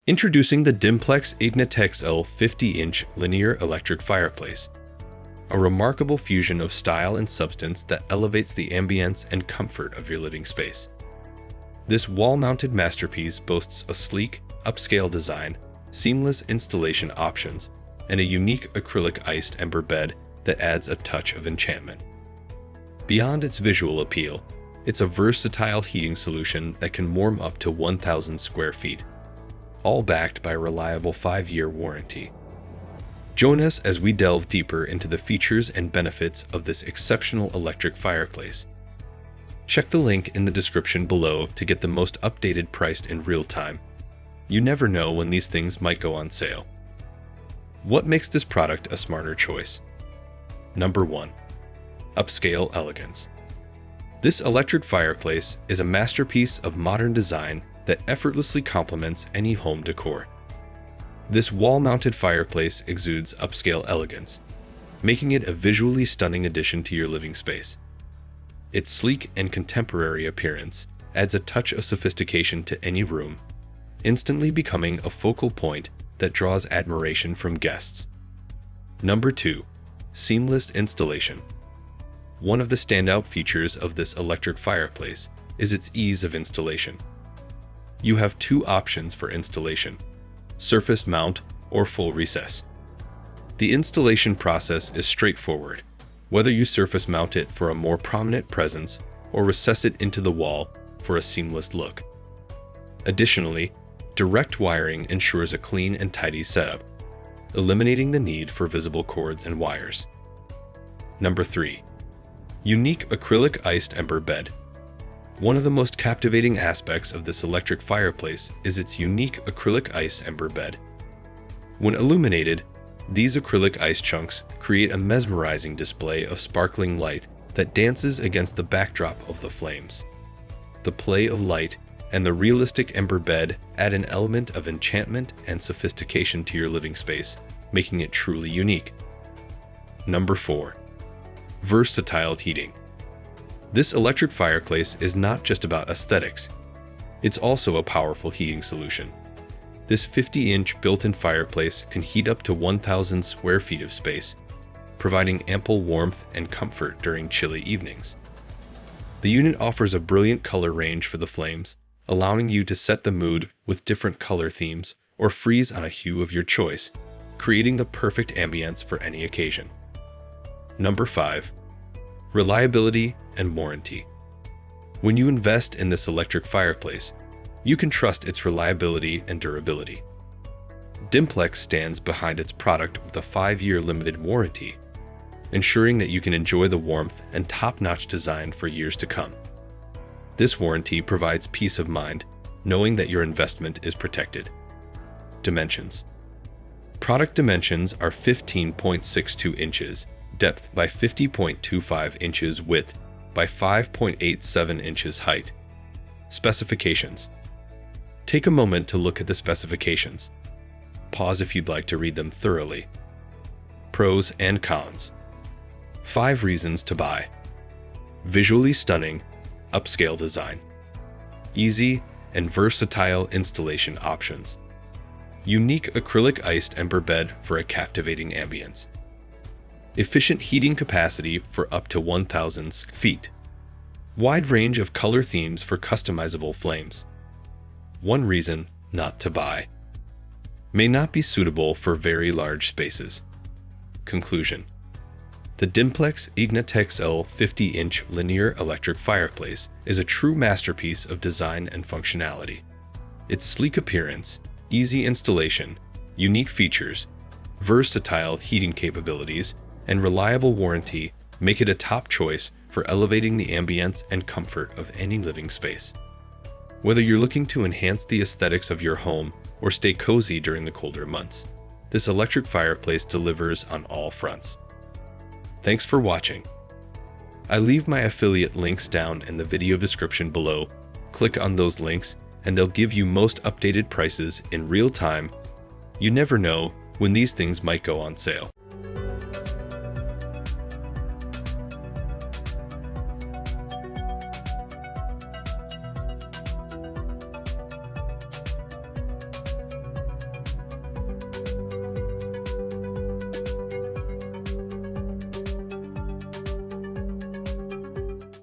Introducing the Dimplex IgniteXL 50-inch Linear Electric Fireplace, a remarkable fusion of style and substance that elevates the ambience and comfort of your living space. This wall-mounted masterpiece boasts a sleek, upscale design, seamless installation options, and a unique acrylic iced ember bed that adds a touch of enchantment. Beyond its visual appeal, it's a versatile heating solution that can warm up to 1,000 square feet, all backed by a reliable 5-year warranty. Join us as we delve deeper into the features and benefits of this exceptional electric fireplace. Check the link in the description below to get the most updated price in real time. You never know when these things might go on sale. What makes this product a smarter choice? Number 1. Upscale Elegance. This electric fireplace is a masterpiece of modern design that effortlessly complements any home decor. This wall-mounted fireplace exudes upscale elegance, making it a visually stunning addition to your living space. Its sleek and contemporary appearance adds a touch of sophistication to any room, instantly becoming a focal point that draws admiration from guests. Number 2. Seamless installation. One of the standout features of this electric fireplace is its ease of installation. You have 2 options for installation: surface mount or full recess. The installation process is straightforward, whether you surface mount it for a more prominent presence or recess it into the wall for a seamless look. Additionally, direct wiring ensures a clean and tidy setup, eliminating the need for visible cords and wires. Number 3. Unique acrylic iced ember bed. One of the most captivating aspects of this electric fireplace is its unique acrylic ice ember bed. When illuminated, these acrylic ice chunks create a mesmerizing display of sparkling light that dances against the backdrop of the flames. The play of light and the realistic ember bed add an element of enchantment and sophistication to your living space, making it truly unique. Number 4. Versatile heating. This electric fireplace is not just about aesthetics. It's also a powerful heating solution. This 50-inch built-in fireplace can heat up to 1,000 square feet of space, providing ample warmth and comfort during chilly evenings. The unit offers a brilliant color range for the flames, allowing you to set the mood with different color themes or freeze on a hue of your choice, creating the perfect ambience for any occasion. Number 5. Reliability and warranty. When you invest in this electric fireplace, you can trust its reliability and durability. Dimplex stands behind its product with a 5-year limited warranty, ensuring that you can enjoy the warmth and top-notch design for years to come. This warranty provides peace of mind, knowing that your investment is protected. Dimensions. Product dimensions are 15.62 inches, depth by 50.25 inches, width by 5.87 inches height. Specifications. Take a moment to look at the specifications. Pause if you'd like to read them thoroughly. Pros and cons. 5 reasons to buy. Visually stunning, upscale design. Easy and versatile installation options. Unique acrylic iced ember bed for a captivating ambience. Efficient heating capacity for up to 1,000 feet. Wide range of color themes for customizable flames. 1 reason not to buy. May not be suitable for very large spaces. Conclusion. The Dimplex IgniteXL 50-inch Linear Electric Fireplace is a true masterpiece of design and functionality. Its sleek appearance, easy installation, unique features, versatile heating capabilities, and reliable warranty make it a top choice for elevating the ambience and comfort of any living space. Whether you're looking to enhance the aesthetics of your home or stay cozy during the colder months, this electric fireplace delivers on all fronts. Thanks for watching. I leave my affiliate links down in the video description below. Click on those links and they'll give you most updated prices in real time. You never know when these things might go on sale.